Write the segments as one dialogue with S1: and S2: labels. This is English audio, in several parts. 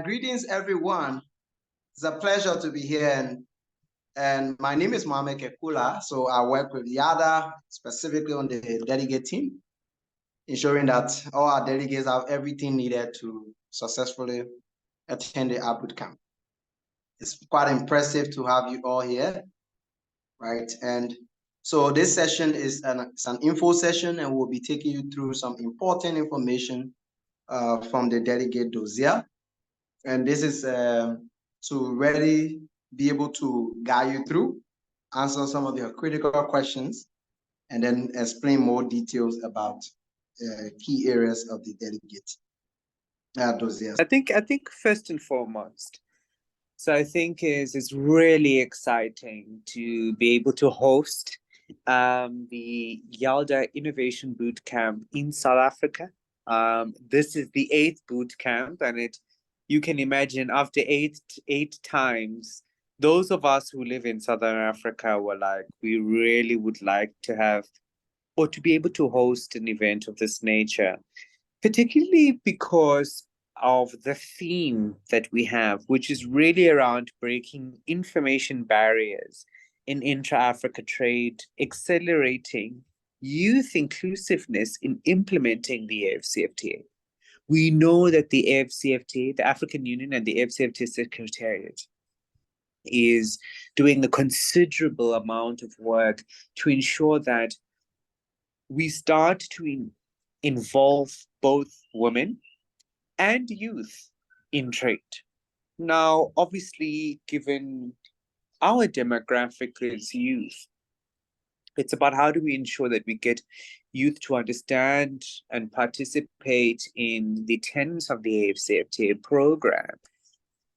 S1: Greetings, everyone. It's a pleasure to be here. And my name is Mohamed Kekula. So I work with YALDA, specifically on the delegate team, ensuring that all our delegates have everything needed to successfully attend the boot camp. It's quite impressive to have you all here, right? And so this session is it's an info session, and we'll be taking you through some important information from the Delegate Dossier. And this is to really be able to guide you through, answer some of your critical questions, and then explain more details about key areas of the Delegate Dossier.
S2: I think first and foremost, so I think it's really exciting to be able to host the YALDA Innovation Boot Camp in South Africa. This is the 8th boot camp, and you can imagine after eight times, those of us who live in Southern Africa were like, we really would like to have or to be able to host an event of this nature, particularly because of the theme that we have, which is really around breaking information barriers in intra-Africa trade, accelerating youth inclusiveness in implementing the AFCFTA. We know that the AFCFTA, the African Union and the AFCFTA Secretariat is doing a considerable amount of work to ensure that we start to involve both women and youth in trade. Now, obviously, given our demographic is youth, it's about how do we ensure that we get youth to understand and participate in the tenets of the AFCFTA program.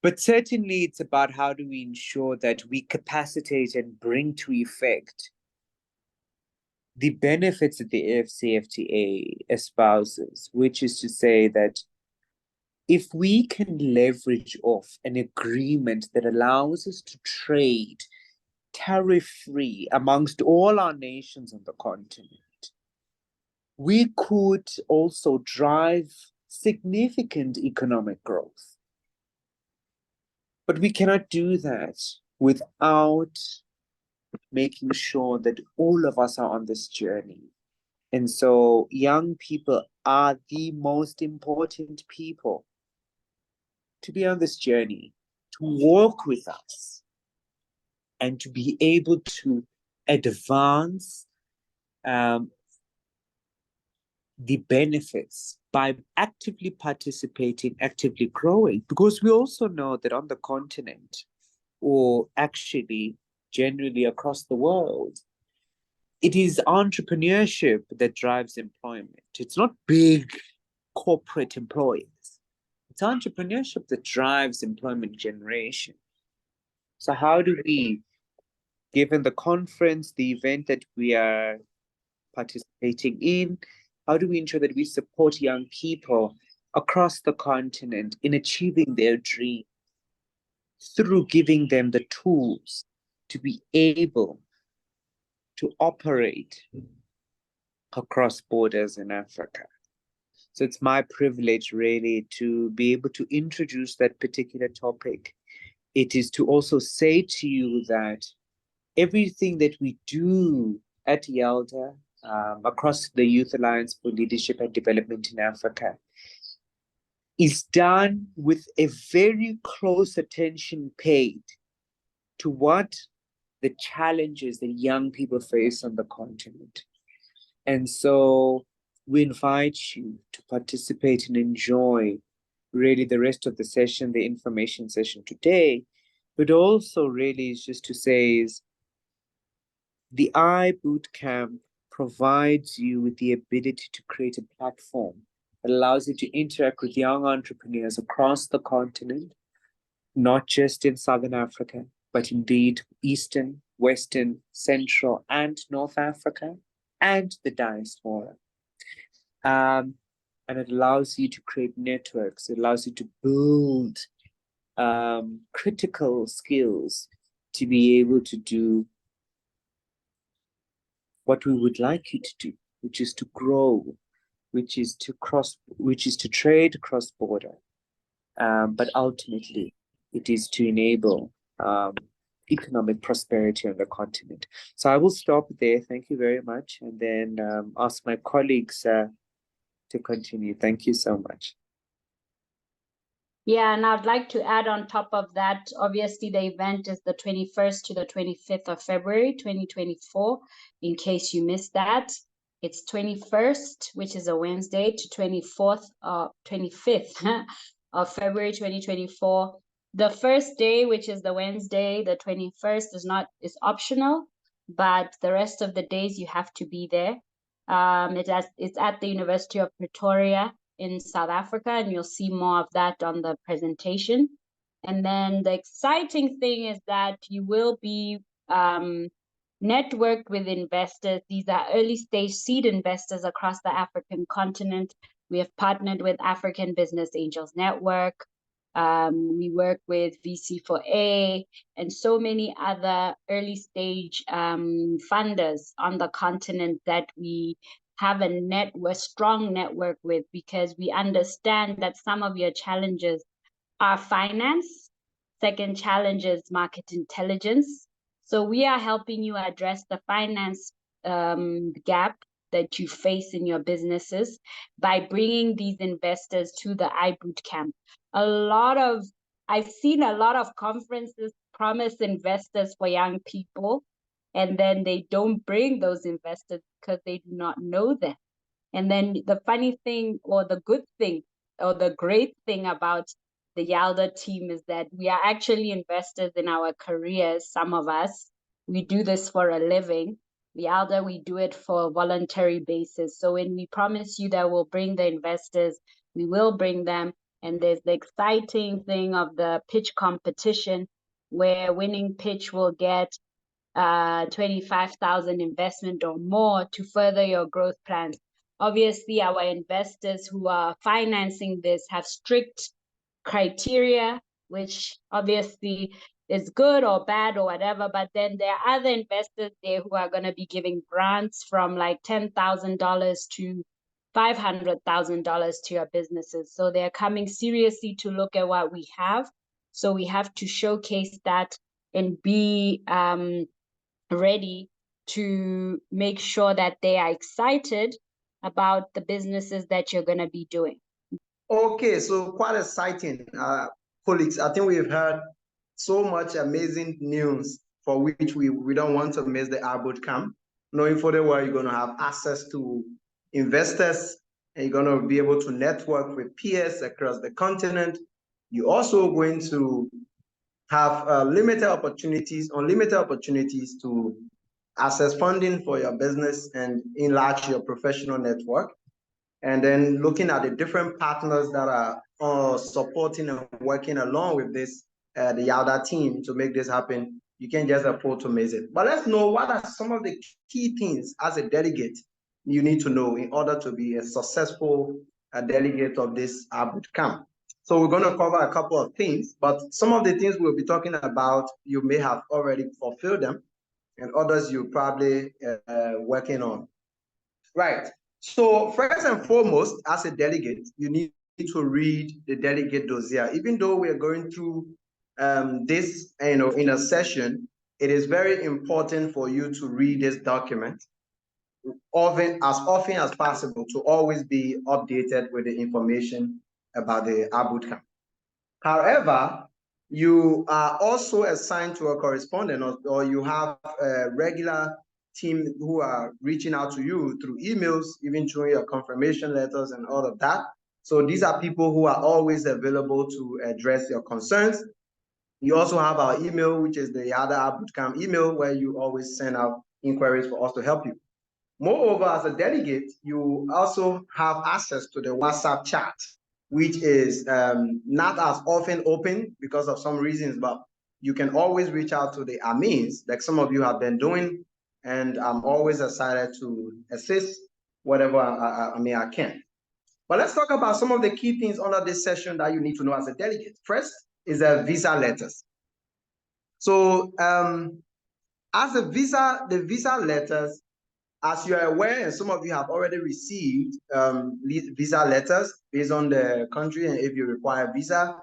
S2: But certainly it's about how do we ensure that we capacitate and bring to effect the benefits that the AFCFTA espouses, which is to say that if we can leverage off an agreement that allows us to trade tariff-free amongst all our nations on the continent, we could also drive significant economic growth. But we cannot do that without making sure that all of us are on this journey. And so young people are the most important people to be on this journey, to walk with us, and to be able to advance the benefits by actively participating, actively growing. Because we also know that on the continent, or actually generally across the world, it is entrepreneurship that drives employment. It's not big corporate employers. It's entrepreneurship that drives employment generation. So how do we, given the conference, the event that we are participating in, how do we ensure that we support young people across the continent in achieving their dream through giving them the tools to be able to operate across borders in Africa? So it's my privilege really to be able to introduce that particular topic. It is to also say to you that everything that we do at YALDA, across the Youth Alliance for Leadership and Development in Africa, is done with a very close attention paid to what the challenges that young people face on the continent. And so we invite you to participate and enjoy really the rest of the session, the information session today, but also really is just to say is the iBootcamp provides you with the ability to create a platform that allows you to interact with young entrepreneurs across the continent, not just in Southern Africa, but indeed Eastern, Western, Central, and North Africa, and the diaspora. And it allows you to create networks. It allows you to build critical skills to be able to do what we would like you to do, which is to grow, which is to trade cross border. but ultimately it is to enable economic prosperity on the continent. So I will stop there. Thank you very much, and then ask my colleagues to continue. Thank you so much.
S3: Yeah, and I'd like to add on top of that, obviously the event is the 21st to the 25th of February, 2024, in case you missed that. It's 21st, which is a Wednesday, to 25th of February, 2024. The first day, which is the Wednesday, the 21st, is optional, but the rest of the days you have to be there. It's at the University of Pretoria in South Africa, and you'll see more of that on the presentation. And then the exciting thing is that you will be networked with investors. These are early stage seed investors across the African continent. We have partnered with African Business Angels Network. We work with VC4A and so many other early stage funders on the continent that we have a strong network with, because we understand that some of your challenges are finance. Second challenge is market intelligence. So we are helping you address the finance gap that you face in your businesses by bringing these investors to the iBootcamp. I've seen a lot of conferences promise investors for young people, and then they don't bring those investors because they do not know them. And then the funny thing, or the good thing, or the great thing about the YALDA team is that we are actually investors in our careers, some of us. We do this for a living. YALDA, we do it for a voluntary basis. So when we promise you that we'll bring the investors, we will bring them. And there's the exciting thing of the pitch competition, where winning pitch will get 25,000 investment or more to further your growth plans. Obviously, our investors who are financing this have strict criteria, which obviously is good or bad or whatever, but then there are other investors there who are going to be giving grants from like $10,000 to $500,000 to your businesses. So they're coming seriously to look at what we have. So we have to showcase that and be ready to make sure that they are excited about the businesses that you're going to be doing.
S1: Okay, so quite exciting, colleagues. I think we've heard so much amazing news for which we don't want to miss the iBootcamp, knowing for the well you're going to have access to investors, and you're going to be able to network with peers across the continent. You're also going to have unlimited opportunities to access funding for your business and enlarge your professional network. And then looking at the different partners that are supporting and working along with this, the YALDA team to make this happen, you can't just afford to miss it. But let's know what are some of the key things as a delegate you need to know in order to be a successful delegate of this iBootcamp. So we're going to cover a couple of things, but some of the things we'll be talking about, you may have already fulfilled them, and others you're probably working on. Right. So first and foremost, as a delegate, you need to read the Delegate Dossier. Even though we are going through this, in a session, it is very important for you to read this document often as possible to always be updated with the information about the iBootcamp. However, you are also assigned to a correspondent, or you have a regular team who are reaching out to you through emails, even through your confirmation letters and all of that. So these are people who are always available to address your concerns. You also have our email, which is the YALDA iBootcamp email, where you always send out inquiries for us to help you. Moreover, as a delegate, you also have access to the WhatsApp chat, which is not as often open because of some reasons, but you can always reach out to the admins, like some of you have been doing, and I'm always excited to assist whatever I can. But let's talk about some of the key things under this session that you need to know as a delegate. First is the visa letters. So as the visa letters As you are aware, and some of you have already received visa letters based on the country, and if you require visa,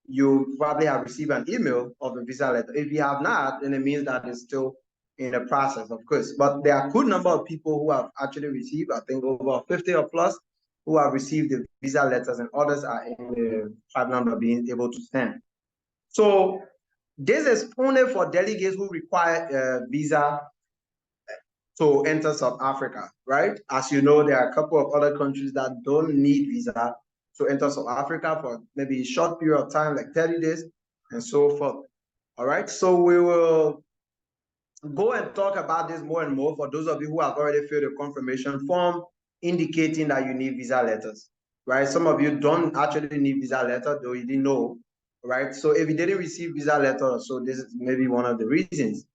S1: you probably have received an email of a visa letter. If you have not, then it means that it's still in the process, of course. But there are a good number of people who have actually received, I think over 50 or plus, who have received the visa letters, and others are in the pipeline of being able to send. So this is only for delegates who require a visa to enter South Africa, right? As you know, there are a couple of other countries that don't need visa to enter South Africa for maybe a short period of time, like 30 days and so forth. All right, so we will go and talk about this more and more for those of you who have already filled a confirmation form indicating that you need visa letters, right? Some of you don't actually need visa letter, though you didn't know, right? So if you didn't receive visa letter, so this is maybe one of the reasons.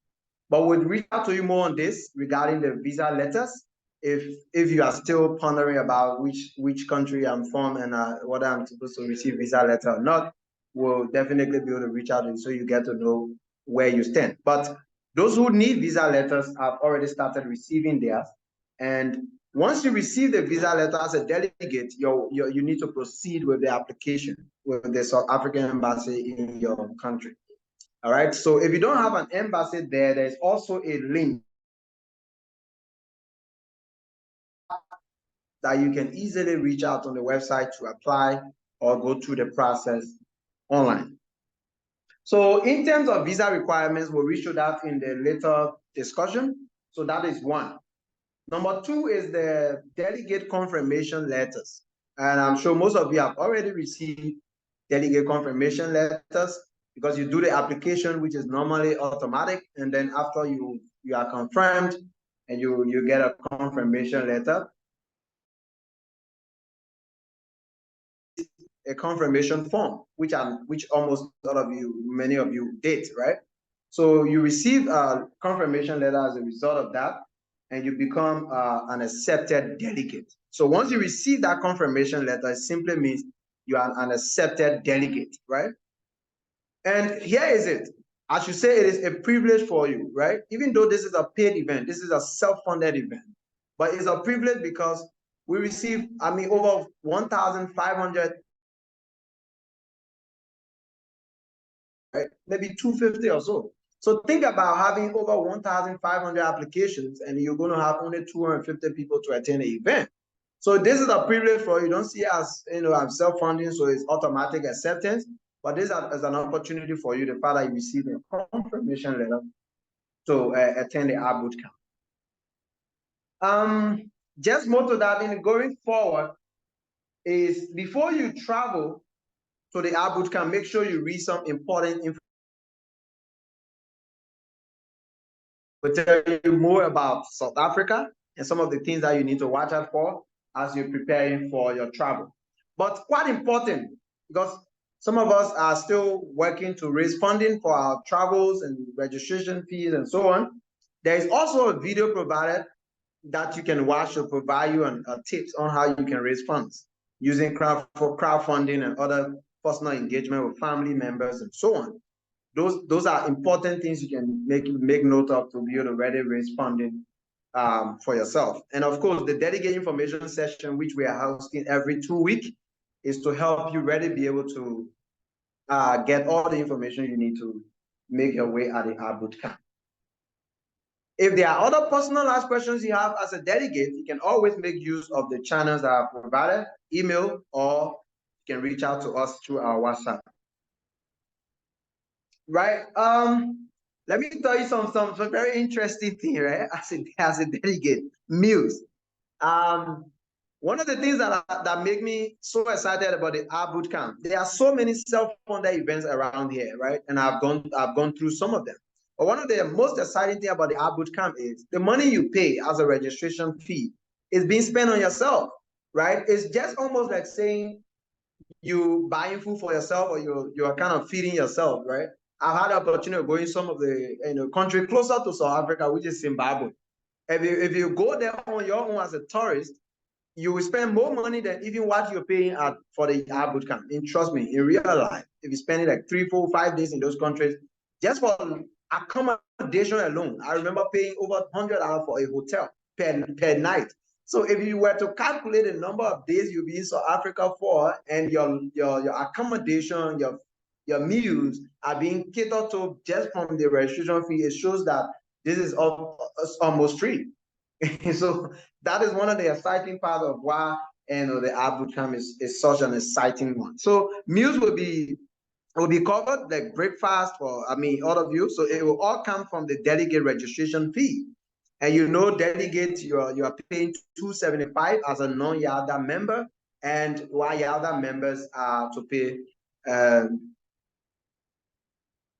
S1: But we'll reach out to you more on this regarding the visa letters. If you are still pondering about which country I'm from and whether I'm supposed to receive visa letter or not, we'll definitely be able to reach out to you so you get to know where you stand. But those who need visa letters have already started receiving theirs. And once you receive the visa letter as a delegate, you need to proceed with the application with the South African embassy in your country. All right, so if you don't have an embassy there, there's also a link that you can easily reach out on the website to apply or go through the process online. So in terms of visa requirements, we'll reach to that in the later discussion. So that is one. Number two is the delegate confirmation letters. And I'm sure most of you have already received delegate confirmation letters because you do the application, which is normally automatic. And then after you are confirmed and you get a confirmation letter, a confirmation form, which almost all of you, many of you did, right? So you receive a confirmation letter as a result of that, and you become an accepted delegate. So once you receive that confirmation letter, it simply means you are an accepted delegate, right? And here is it. I should say it is a privilege for you, right? Even though this is a paid event, this is a self-funded event, but it's a privilege because we receive, over 1,500, right? Maybe 250 or so. So think about having over 1,500 applications and you're going to have only 250 people to attend the event. So this is a privilege for you. Don't see it as, I'm self-funding, so it's automatic acceptance. But this is an opportunity for you, the fact that you receive a confirmation letter to attend the R bootcamp. Just more to that, in going forward, is before you travel to the R bootcamp, make sure you read some important information. We'll tell you more about South Africa and some of the things that you need to watch out for as you're preparing for your travel. But quite important, because some of us are still working to raise funding for our travels and registration fees and so on. There is also a video provided that you can watch to provide you tips on how you can raise funds using crowdfunding and other personal engagement with family members and so on. Those are important things you can make note of to be able to ready raise funding for yourself. And of course, the delegate information session, which we are hosting every 2 weeks, is to help you really be able to get all the information you need to make your way at the R bootcamp. If there are other personalized questions you have as a delegate, you can always make use of the channels that are provided, email, or you can reach out to us through our WhatsApp. Right. Let me tell you some very interesting thing, right? As a delegate, meals. One of the things that make me so excited about the R bootcamp, there are so many self-funded events around here, right? And I've gone through some of them. But one of the most exciting thing about the R bootcamp is the money you pay as a registration fee is being spent on yourself, right? It's just almost like saying you buying food for yourself or you're kind of feeding yourself, right? I've had the opportunity of going some of the country closer to South Africa, which is Zimbabwe. If you go there on your own as a tourist, you will spend more money than even what you're paying for the R bootcamp. And trust me, in real life, if you spend like 3, 4, 5 days in those countries, just for accommodation alone, I remember paying over $100 for a hotel per night. So if you were to calculate the number of days you'll be in South Africa for, and your accommodation, your meals are being catered to just from the registration fee, it shows that this is almost free. So that is one of the exciting parts of why the art bootcamp is such an exciting one. So meals will be covered, like breakfast for all of you. So it will all come from the delegate registration fee. And delegate, you are paying $275 as a non-YALDA member, and while YALDA members are to pay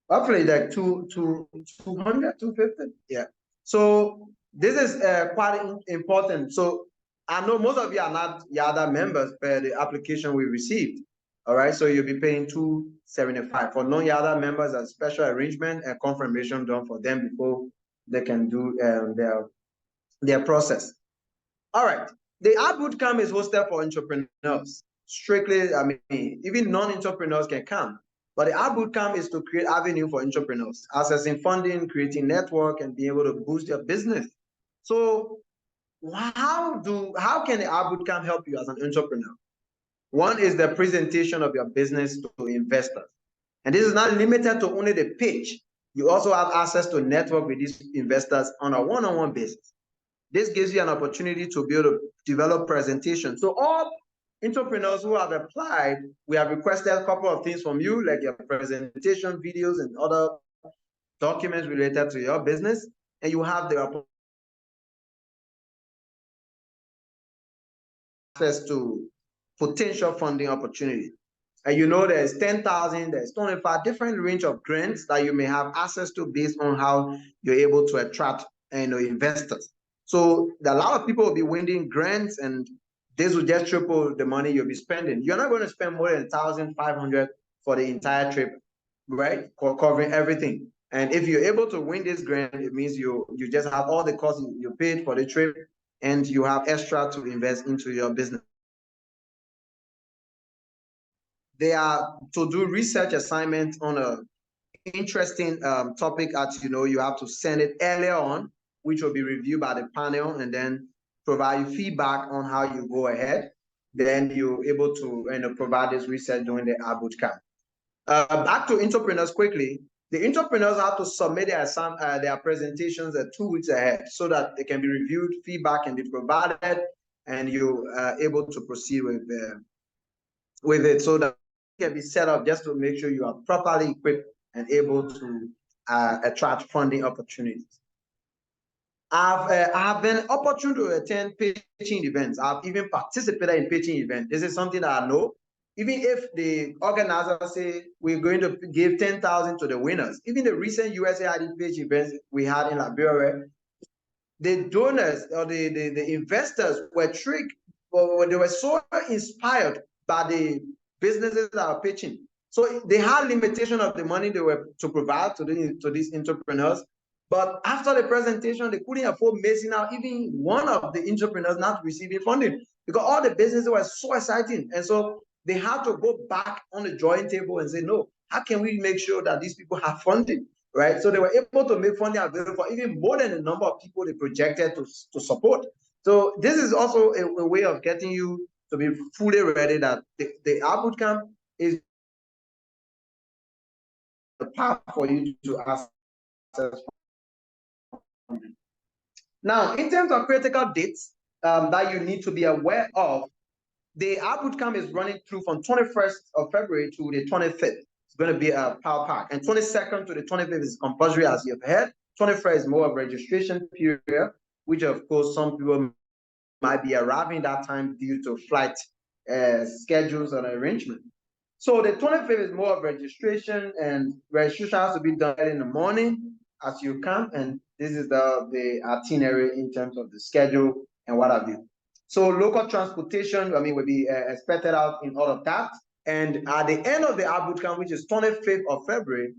S1: roughly like 200, 250. Yeah. So this is quite important. So I know most of you are not YALDA members per the application we received. All right, so you'll be paying $275 for non-YALDA members. A special arrangement and confirmation done for them before they can do their process. All right, the art bootcamp is hosted for entrepreneurs. Strictly, even non-entrepreneurs can come. But the art bootcamp is to create avenue for entrepreneurs, accessing funding, creating network, and being able to boost your business. So how can the art bootcamp help you as an entrepreneur? One is the presentation of your business to investors. And this is not limited to only the pitch. You also have access to network with these investors on a one-on-one basis. This gives you an opportunity to be able to develop presentations. So all entrepreneurs who have applied, we have requested a couple of things from you, like your presentation videos and other documents related to your business, and you have the access to potential funding opportunity. And there's 10,000, there's 25 different range of grants that you may have access to based on how you're able to attract investors. So a lot of people will be winning grants, and this will just triple the money you'll be spending. You're not going to spend more than 1,500 for the entire trip, right? Covering everything. And if you're able to win this grant, it means you just have all the costs you paid for the trip, and you have extra to invest into your business. They are to do research assignments on a interesting topic that you have to send it earlier on, which will be reviewed by the panel, and then provide you feedback on how you go ahead. Then you're able to provide this research during the art bootcamp. Back to entrepreneurs quickly. The entrepreneurs have to submit their presentations 2 weeks ahead so that they can be reviewed, feedback can be provided, and you are able to proceed with it, so that it can be set up just to make sure you are properly equipped and able to attract funding opportunities. I've been opportune to attend pitching events. I've even participated in pitching events. This is something that I know. Even if the organizer say we're going to give 10,000 to the winners, even the recent USAID pitch events we had in Liberia, the donors or the investors were tricked, or they were so inspired by the businesses that are pitching. So they had limitation of the money they were to provide to these entrepreneurs. But after the presentation, they couldn't afford missing out even one of the entrepreneurs not receiving funding, because all the businesses were so exciting. And so they had to go back on the drawing table and say, no, how can we make sure that these people have funding, right? So they were able to make funding available for even more than the number of people they projected to support. So this is also a way of getting you to be fully ready that the art bootcamp is the path for you to access. Now, in terms of critical dates that you need to be aware of, the art bootcamp is running through from 21st of February to the 25th. It's going to be a power pack, and 22nd to the 25th is compulsory, as you've heard. 21st is more of registration period, which of course some people might be arriving that time due to flight schedules and arrangement. So the 25th is more of registration, and registration has to be done in the morning as you come, and this is the itinerary in terms of the schedule and what have you. So local transportation, will be expected out in all of that. And at the end of the art bootcamp, which is 25th of February,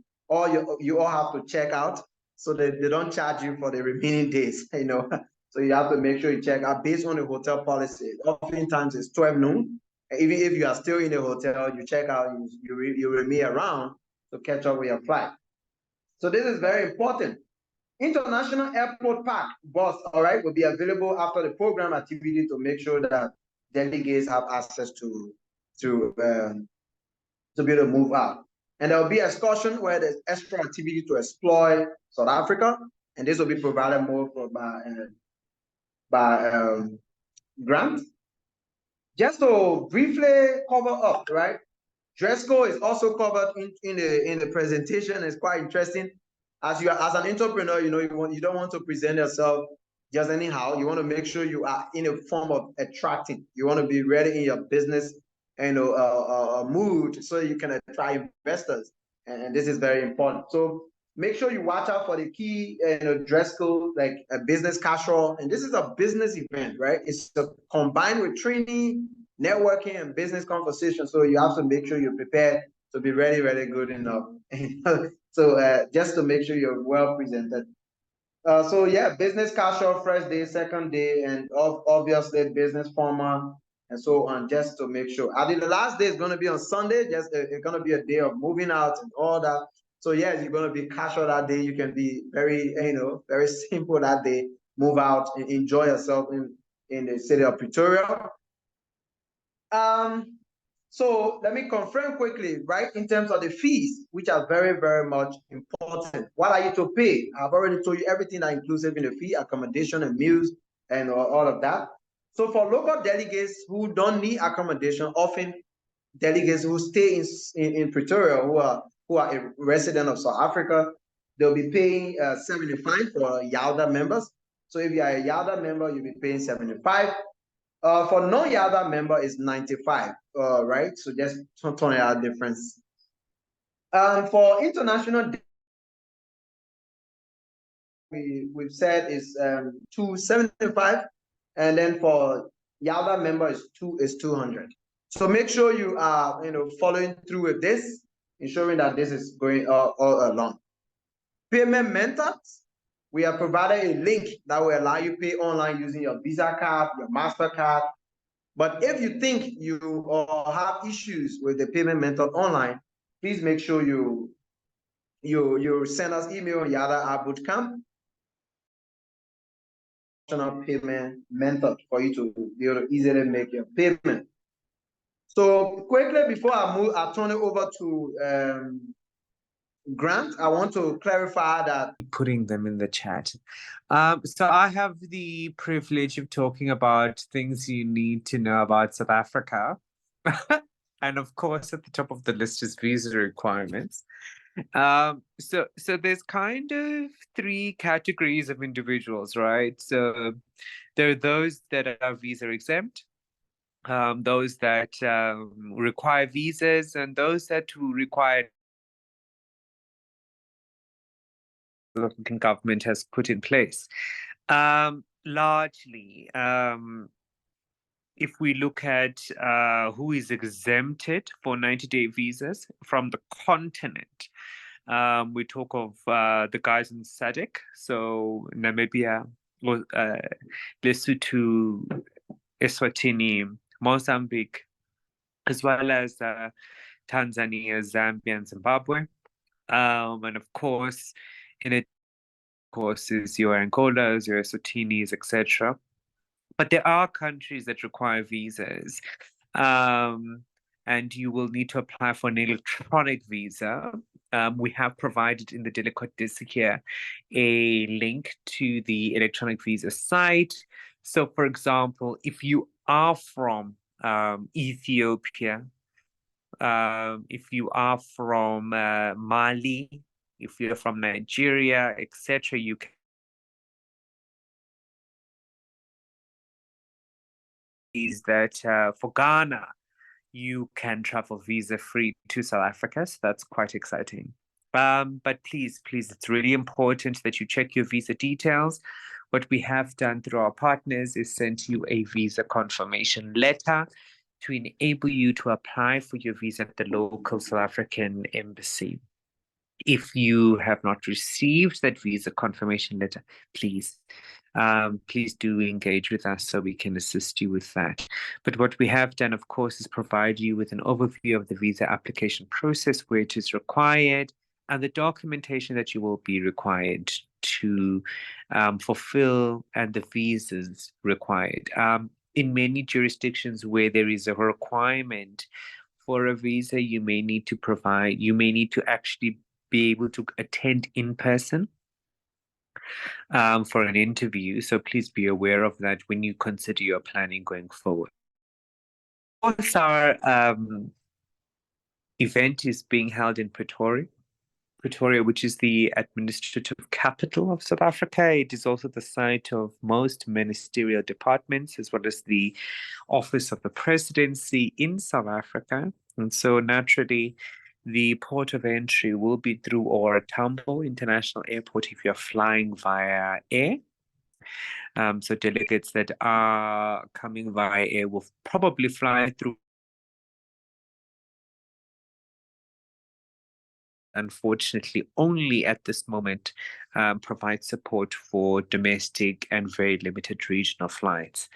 S1: you all have to check out, so that they don't charge you for the remaining days, So you have to make sure you check out based on the hotel policy. Oftentimes it's 12 noon. Even if you are still in the hotel, you check out, you remain around to catch up with your flight. So this is very important. International Airport Park bus, all right, will be available after the program activity to make sure that delegates have access to be able to move out. And there will be excursion where there's extra activity to explore South Africa, and this will be provided more for by grant. Just to briefly cover up, right? Dress code is also covered in the presentation. It's quite interesting. As an entrepreneur, you don't want to present yourself just anyhow. You want to make sure you are in a form of attracting. You want to be ready in your business, mood, so you can attract investors. And this is very important. So make sure you watch out for the key dress code, like a business casual. And this is a business event, right? It's combined with training, networking, and business conversation. So you have to make sure you're prepared to be really, really good enough. So just to make sure you're well presented. So yeah, business casual, first day, second day, and obviously business formal and so on, just to make sure. I think the last day is going to be on Sunday. Just it's going to be a day of moving out and all that. So yes, you're going to be casual that day. You can be very, very simple that day. Move out and enjoy yourself in the city of Pretoria. So let me confirm quickly, right, in terms of the fees, which are very, very much important. What are you to pay? I've already told you everything that inclusive in the fee, accommodation and meals and all of that. So for local delegates who don't need accommodation, often delegates who stay in Pretoria, who are a resident of South Africa, they'll be paying 75 for YALDA members. So if you are a YALDA member, you'll be paying 75. For non-YALDA member is 95, right? So just $20 difference. For international, we've said is 275, and then for YALDA member is 200. So make sure you are following through with this, ensuring that this is going all along. Payment methods. We have provided a link that will allow you to pay online using your Visa card, your MasterCard. But if you think you have issues with the payment method online, please make sure you send us email on YALDA Bootcamp payment method for you to be able to easily make your payment. So quickly before I turn it over to Grant, I want to clarify that.
S2: Putting them in the chat. So I have the privilege of talking about things you need to know about South Africa. And of course, at the top of the list is visa requirements. So there's kind of three categories of individuals, right? So there are those that are visa exempt, those that require visas, and those that require the government has put in place. Largely, if we look at who is exempted for 90-day visas from the continent, we talk of the guys in SADC, so Namibia, Lesotho, Eswatini, Mozambique, as well as Tanzania, Zambia, and Zimbabwe. And of course, is your Angolas, your Eswatinis, etc. But there are countries that require visas, and you will need to apply for an electronic visa. We have provided in the Delegate Dossier a link to the electronic visa site. So, for example, if you are from Ethiopia, if you are from Mali, if you're from Nigeria, etc., you can is that for Ghana, you can travel visa-free to South Africa, so that's quite exciting. But please, it's really important that you check your visa details. What we have done through our partners is sent you a visa confirmation letter to enable you to apply for your visa at the local South African embassy. If you have not received that visa confirmation letter, please do engage with us so we can assist you with that. But what we have done, of course, is provide you with an overview of the visa application process, where it is required, and the documentation that you will be required to fulfill and the visas required. In many jurisdictions where there is a requirement for a visa, you may need to actually be able to attend in person for an interview. So please be aware of that when you consider your planning going forward. Of course, our event is being held in Pretoria, which is the administrative capital of South Africa. It is also the site of most ministerial departments, as well as the office of the presidency in South Africa. And so naturally, the port of entry will be through OR Tambo International Airport if you're flying via air. So delegates that are coming via air will probably fly through. Unfortunately, only at this moment provide support for domestic and very limited regional flights.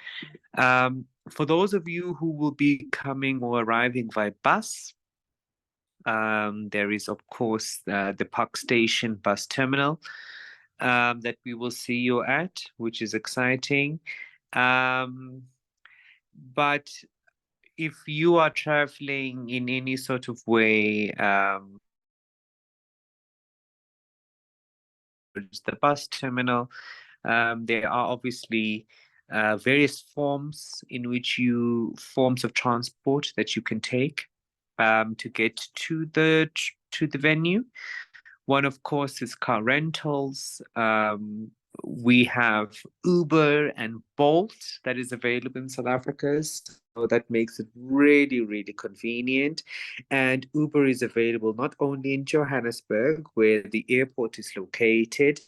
S2: For those of you who will be coming or arriving by bus, there is, of course, the Park Station bus terminal that we will see you at, which is exciting. But if you are traveling in any sort of way, the bus terminal, there are obviously various forms of transport that you can take to get to the venue. One, of course, is car rentals. We have Uber and Bolt that is available in South Africa. So that makes it really, really convenient. And Uber is available not only in Johannesburg, where the airport is located,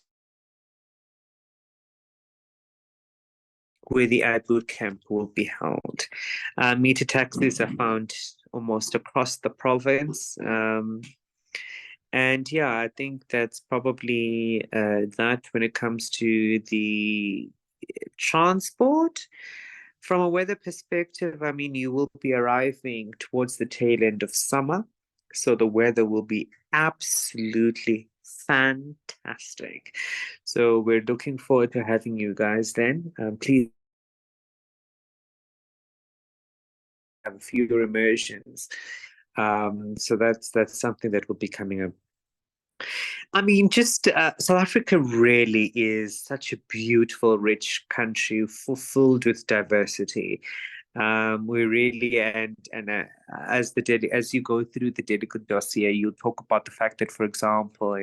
S2: where the ad boot camp will be held. Meter taxis are found almost across the province. And yeah, I think that's probably that when it comes to the transport. From a weather perspective, I mean, you will be arriving towards the tail end of summer. So the weather will be absolutely fantastic. So we're looking forward to having you guys then. Please have a few immersions. So that's something that will be coming up. I mean, just South Africa really is such a beautiful, rich country filled with diversity. We really and as you go through the Delegate Dossier, you talk about the fact that, for example,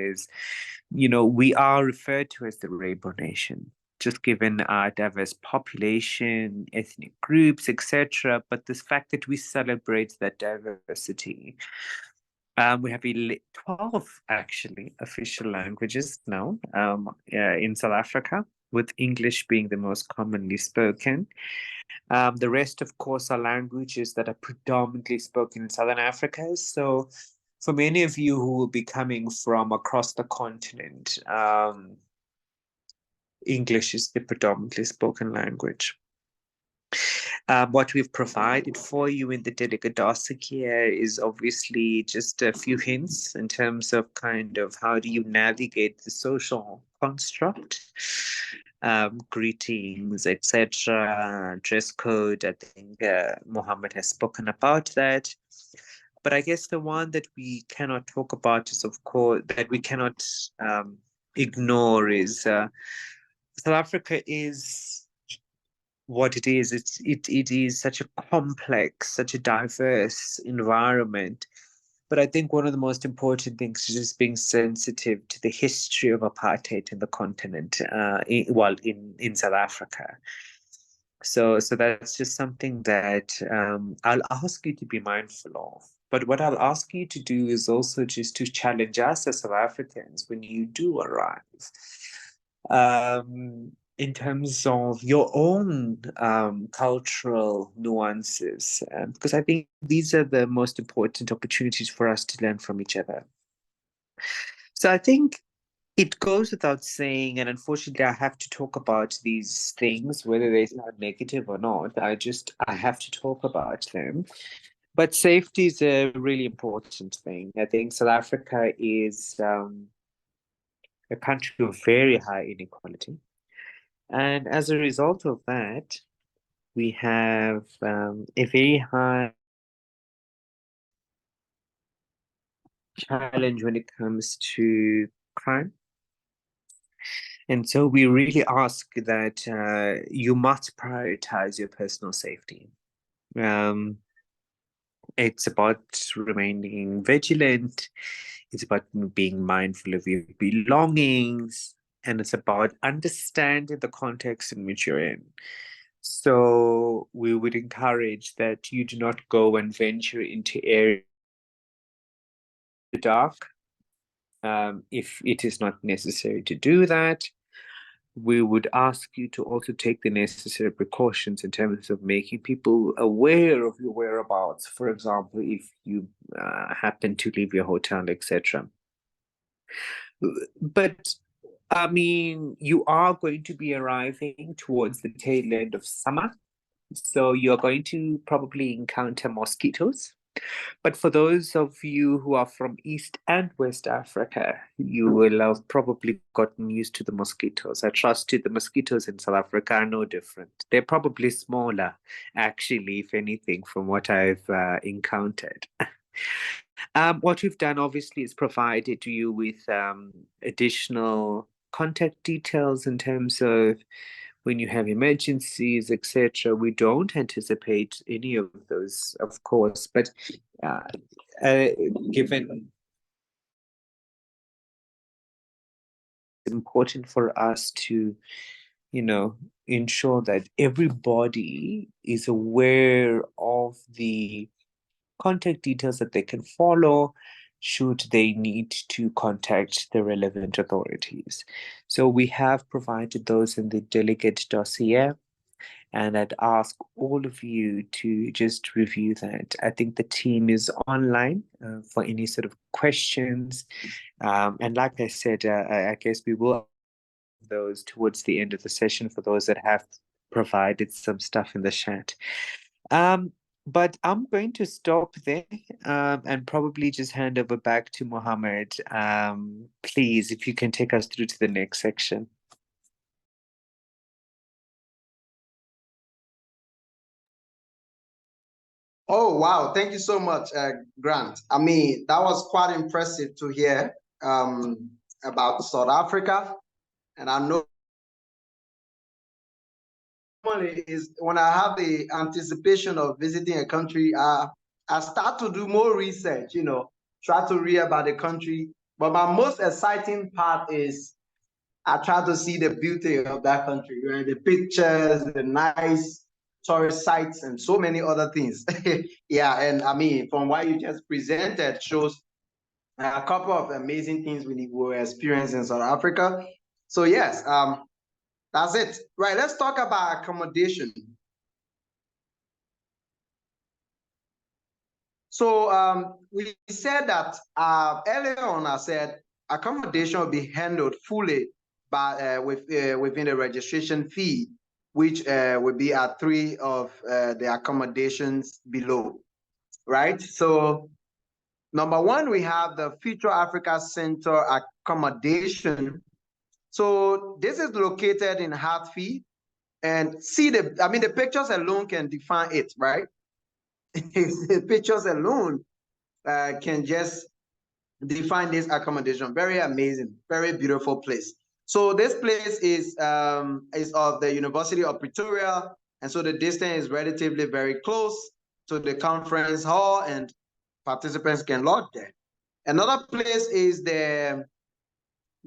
S2: we are referred to as the Rainbow Nation, just given our diverse population, ethnic groups, etc. But this fact that we celebrate that diversity. We have 12 actually official languages now in South Africa, with English being the most commonly spoken. The rest, of course, are languages that are predominantly spoken in Southern Africa. So for many of you who will be coming from across the continent, English is the predominantly spoken language. What we've provided for you in the Delegate Dossier is obviously just a few hints in terms of kind of how do you navigate the social construct, greetings, etc., dress code. I think Mohammed has spoken about that. But I guess the one that we cannot talk about is, of course, that we cannot ignore is South Africa is what it is. It is such a complex, such a diverse environment. But I think one of the most important things is just being sensitive to the history of apartheid in the continent, in South Africa. So that's just something that I'll ask you to be mindful of. But what I'll ask you to do is also just to challenge us as South Africans when you do arrive. In terms of your own cultural nuances, because I think these are the most important opportunities for us to learn from each other. So I think it goes without saying, and unfortunately I have to talk about these things, whether they are negative or not. I have to talk about them. But safety is a really important thing. I think South Africa is a country of very high inequality. And as a result of that, we have a very high challenge when it comes to crime. And so we really ask that you must prioritize your personal safety. It's about remaining vigilant. It's about being mindful of your belongings. And it's about understanding the context in which you're in. So we would encourage that you do not go and venture into areas dark if it is not necessary to do that. We would ask you to also take the necessary precautions in terms of making people aware of your whereabouts. For example, if you happen to leave your hotel, etc. But I mean, you are going to be arriving towards the tail end of summer, so you're going to probably encounter mosquitoes. But for those of you who are from East and West Africa, you will have probably gotten used to the mosquitoes. I trust you, the mosquitoes in South Africa are no different. They're probably smaller, actually, if anything, from what I've encountered. What we've done, obviously, is provided you with additional contact details in terms of when you have emergencies, etc. We don't anticipate any of those, of course, but given it's important for us to, ensure that everybody is aware of the contact details that they can follow should they need to contact the relevant authorities. So we have provided those in the Delegate Dossier, and I'd ask all of you to just review that. I think the team is online for any sort of questions. And like I said, I guess we will those towards the end of the session for those that have provided some stuff in the chat. But I'm going to stop there and probably just hand over back to Mohammed. Please, if you can take us through to the next section.
S1: Oh, wow. Thank you so much, Grant. I mean, that was quite impressive to hear about South Africa. And I know is when I have the anticipation of visiting a country, I start to do more research, try to read about the country. But my most exciting part is I try to see the beauty of that country, right? The pictures, the nice tourist sites, and so many other things. Yeah, and I mean, from what you just presented, shows a couple of amazing things we were experiencing in South Africa. So yes, that's it. Right, let's talk about accommodation. So we said that earlier on, I said accommodation will be handled fully by within the registration fee, which would be at 3 of the accommodations below, right? So number 1, we have the Future Africa Center accommodation. So this is located in Hartford, and see the pictures alone can define it, right? The pictures alone can just define this accommodation. Very amazing, very beautiful place. So this place is of the University of Pretoria, and so the distance is relatively very close to the conference hall, and participants can lodge there. Another place is the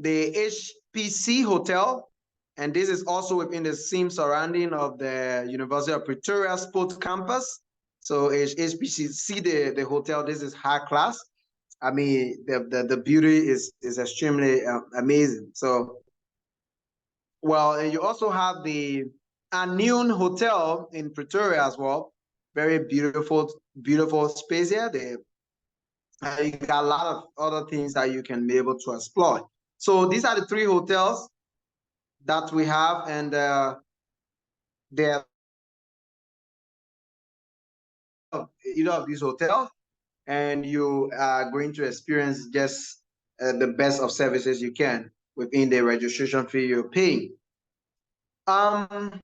S1: HPC Hotel, and this is also within the same surrounding of the University of Pretoria Sports Campus. So HPC, see the hotel, this is high class. I mean, the beauty is extremely amazing. So, well, and you also have the Anion Hotel in Pretoria as well. Very beautiful, beautiful space here. You got a lot of other things that you can be able to explore. So these are the 3 hotels that we have, and they're either of these hotels, and you are going to experience just the best of services you can. within the registration fee you're paying. Talking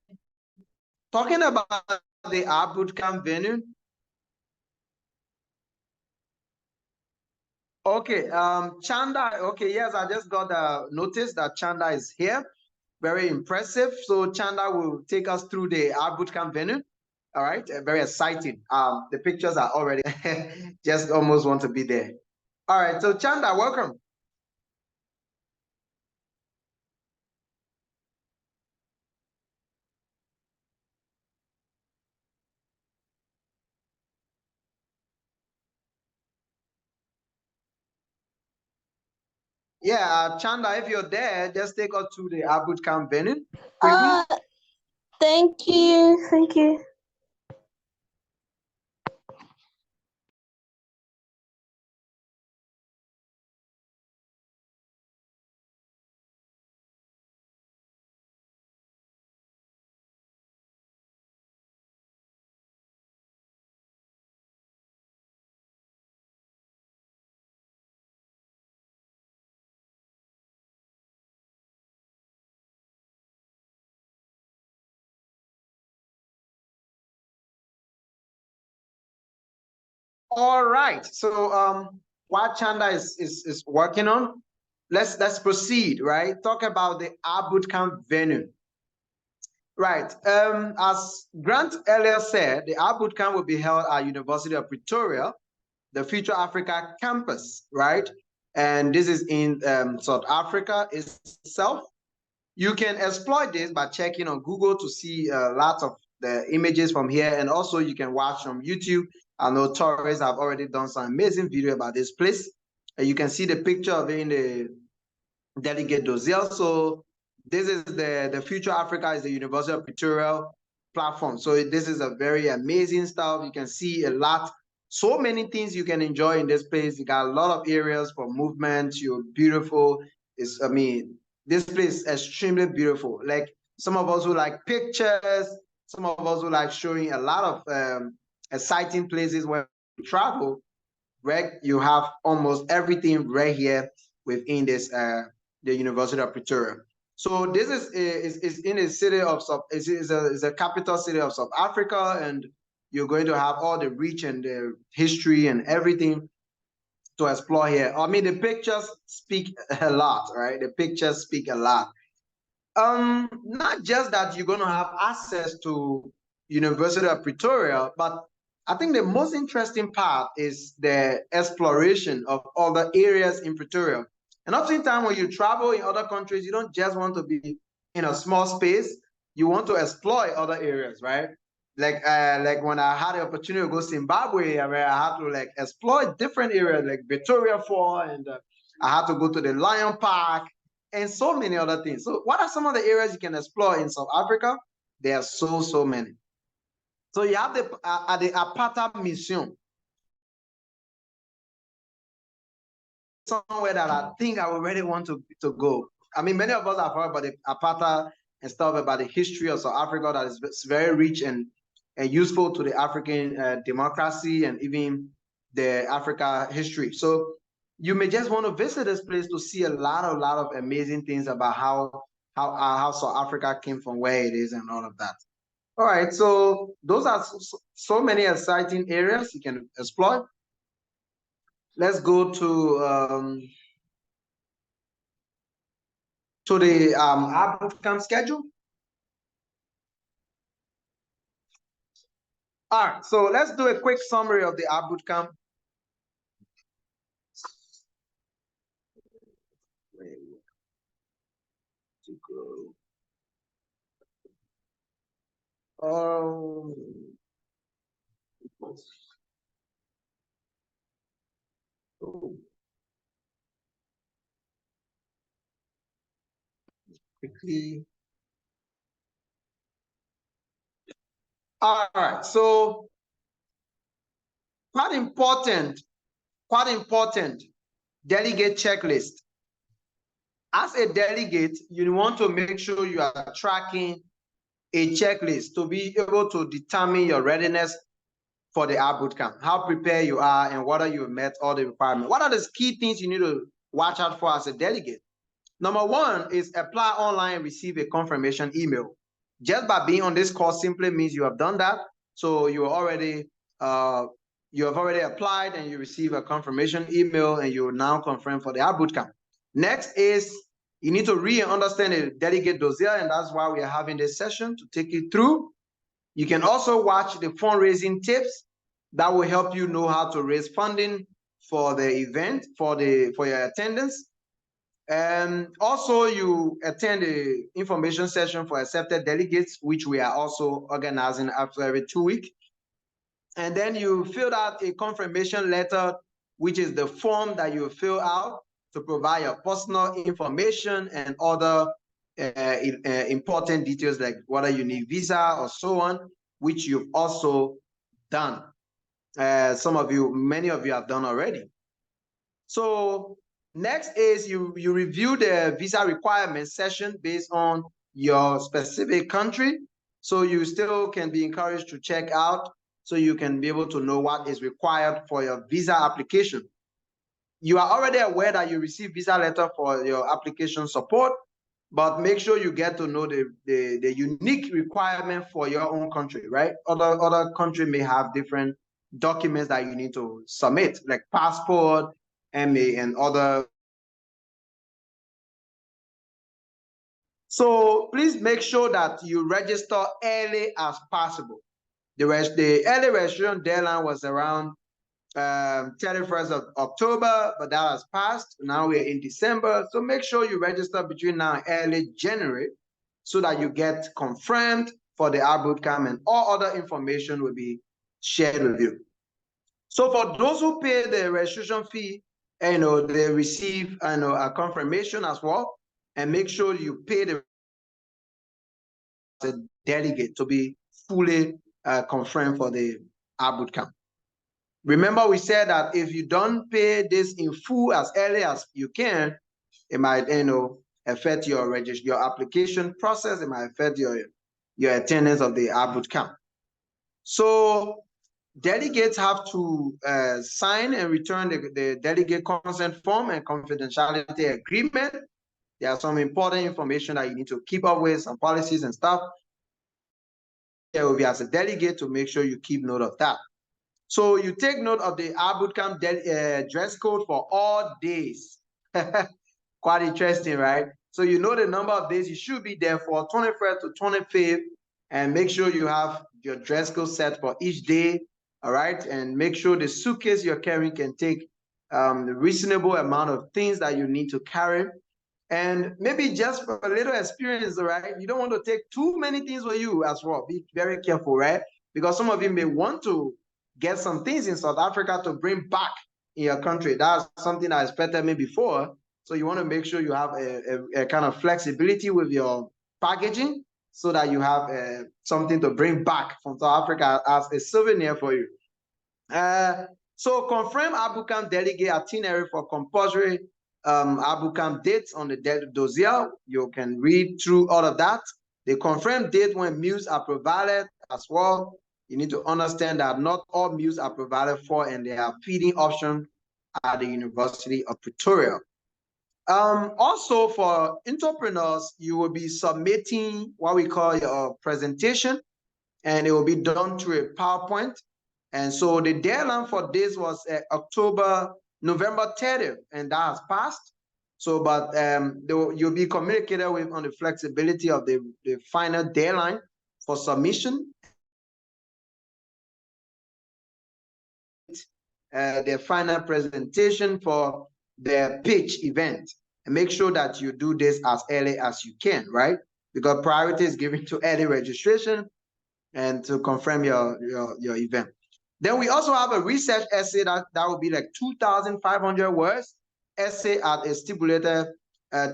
S1: about the art bootcamp venue. Okay, Chanda, okay, yes, I just got a notice that Chanda is here. Very impressive. So Chanda will take us through the art bootcamp venue. All right, very exciting. The pictures are already just almost want to be there. All right, so Chanda, welcome. Yeah, Chanda, if you're there, just take us to the art bootcamp venue.
S4: Thank you. Thank you.
S1: All right. So what Chanda is working on, let's proceed, right? Talk about the art bootcamp venue. Right. As Grant earlier said, the art bootcamp will be held at University of Pretoria, the Future Africa campus, right? And this is in South Africa itself. You can exploit this by checking on Google to see lots of the images from here, and also you can watch from YouTube. I know tourists have already done some amazing video about this place. You can see the picture of it in the Delegate Dossier. So this is the Future Africa is the University of Pretoria platform. So this is a very amazing stuff. You can see a lot, so many things you can enjoy in this place. You got a lot of areas for movement. You're beautiful. I mean, this place is extremely beautiful. Like some of us who like pictures, some of us who like showing a lot of exciting places where you travel, right? You have almost everything right here within this the University of Pretoria. So this is in a city of is a capital city of South Africa, and you're going to have all the reach and the history and everything to explore here. I mean, the pictures speak a lot, right? The pictures speak a lot. Not just that you're going to have access to University of Pretoria, but I think the most interesting part is the exploration of other areas in Pretoria. And oftentimes when you travel in other countries, you don't just want to be in a small space. You want to explore other areas, right? Like when I had the opportunity to go to Zimbabwe, where I had to like explore different areas like Pretoria Fall, and I had to go to the Lion Park and so many other things. So what are some of the areas you can explore in South Africa? There are so many. So you have the Apata Museum, somewhere that I think I already want to go. I mean, many of us have heard about the Apata and stuff, about the history of South Africa that is very rich and useful to the African democracy and even the Africa history. So you may just want to visit this place to see a lot of amazing things about how South Africa came from where it is and all of that. All right, so those are so many exciting areas you can explore. Let's go to the our bootcamp schedule. All right, so let's do a quick summary of the art bootcamp. Oh, quickly. All right, so quite important delegate checklist. As a delegate, you want to make sure you are tracking a checklist to be able to determine your readiness for the art bootcamp, how prepared you are, and whether you met all the requirements. What are the key things you need to watch out for as a delegate? Number one is apply online and receive a confirmation email. Just by being on this course simply means you have done that. So you have already applied and you receive a confirmation email and you now confirm for the bootcamp. Next is you need to read and understand the delegate dossier, and that's why we are having this session to take you through. You can also watch the fundraising tips that will help you know how to raise funding for the event, for your attendance. And also you attend the information session for accepted delegates, which we are also organizing after every 2 weeks. And then you fill out a confirmation letter, which is the form that you fill out to provide your personal information and other important details like whether you need visa or so on, which you've also done. Many of you have done already. So next is you review the visa requirements section based on your specific country. So you still can be encouraged to check out so you can be able to know what is required for your visa application. You are already aware that you receive visa letter for your application support, but make sure you get to know the unique requirement for your own country, right? Other country may have different documents that you need to submit, like passport, MA, and other. So please make sure that you register early as possible. The early registration deadline was around 31st of October, but that has passed. Now we're in December. So make sure you register between now and early January so that you get confirmed for the bootcamp, and all other information will be shared with you. So for those who pay the registration fee, they receive a confirmation as well. And make sure you pay the delegate to be fully confirmed for the bootcamp. Remember, we said that if you don't pay this in full as early as you can, it might affect your application process. It might affect your attendance of the bootcamp. So delegates have to sign and return the delegate consent form and confidentiality agreement. There are some important information that you need to keep up with, some policies and stuff. There will be as a delegate to make sure you keep note of that. So you take note of the bootcamp dress code for all days. Quite interesting, right? So you know the number of days you should be there for, 21st to 25th, and make sure you have your dress code set for each day, all right? And make sure the suitcase you're carrying can take a reasonable amount of things that you need to carry. And maybe just for a little experience, right? You don't want to take too many things with you as well. Be very careful, right? Because some of you may want to get some things in South Africa to bring back in your country. That's something I expected me before. So you want to make sure you have a kind of flexibility with your packaging so that you have something to bring back from South Africa as a souvenir for you. So confirm bootcamp delegate itinerary for compulsory bootcamp dates on the dossier. You can read through all of that. The confirmed date when meals are provided as well. You need to understand that not all meals are provided for, and there are feeding options at the University of Pretoria. Also for entrepreneurs, you will be submitting what we call your presentation, and it will be done through a PowerPoint. And so the deadline for this was November 30th, and that has passed. So, but you'll be communicated with on the flexibility of the final deadline for submission. The final presentation for the pitch event, and make sure that you do this as early as you can, right? Because priority is given to early registration and to confirm your event. Then we also have a research essay that will be like 2,500 words essay at a stipulated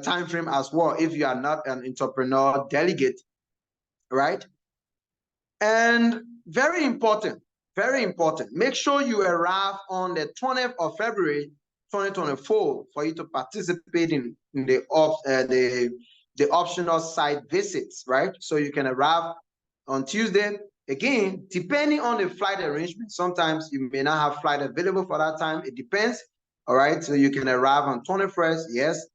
S1: time frame as well, if you are not an entrepreneur delegate, right? And very important, make sure you arrive on the 20th of February 2024 for you to participate in the optional site visits, right? So you can arrive on Tuesday. Again, depending on the flight arrangement, sometimes you may not have flight available for that time. It depends. All right, so you can arrive on 21st, yes.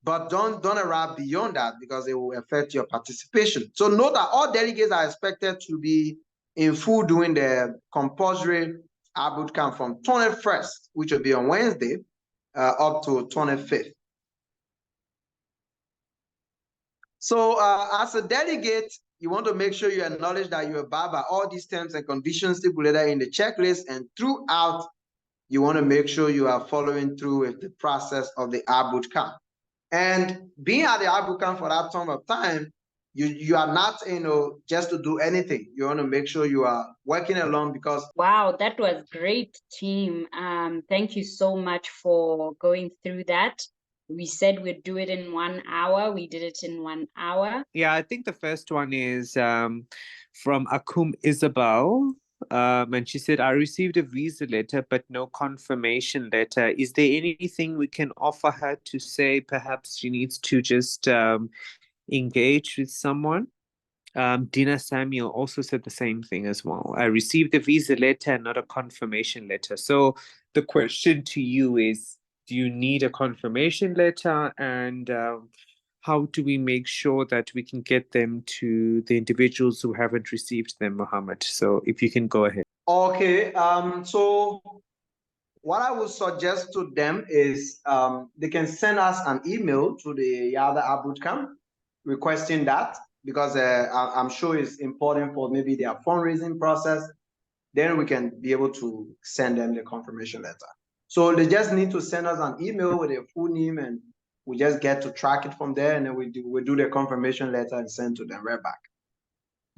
S1: but don't arrive beyond that because it will affect your participation. So note that all delegates are expected to be in full during the compulsory boot camp from 21st, which will be on Wednesday, up to 25th. So as a delegate, you want to make sure you acknowledge that you abide by all these terms and conditions stipulated in the checklist, and throughout, you want to make sure you are following through with the process of the boot camp. And being at the boot camp for that time of time, you are not, just to do anything. You want to make sure you are working along because...
S3: Wow, that was great, team. Thank you so much for going through that. We said we'd do it in 1 hour. We did it in 1 hour.
S2: Yeah, I think the first one is from Akum Isabel. And she said, I received a visa letter, but no confirmation letter. Is there anything we can offer her to say perhaps she needs to just engage with someone? Dina Samuel also said the same thing as well. I received a visa letter and not a confirmation letter. So the question to you is, do you need a confirmation letter? And how do we make sure that we can get them to the individuals who haven't received them, Mohammed? So if you can go ahead.
S1: Okay, so what I would suggest to them is they can send us an email to the YALDA Bootcamp requesting that, because I'm sure it's important for maybe their fundraising process. Then we can be able to send them the confirmation letter. So they just need to send us an email with their full name, and we just get to track it from there, and then we do the confirmation letter and send to them right back.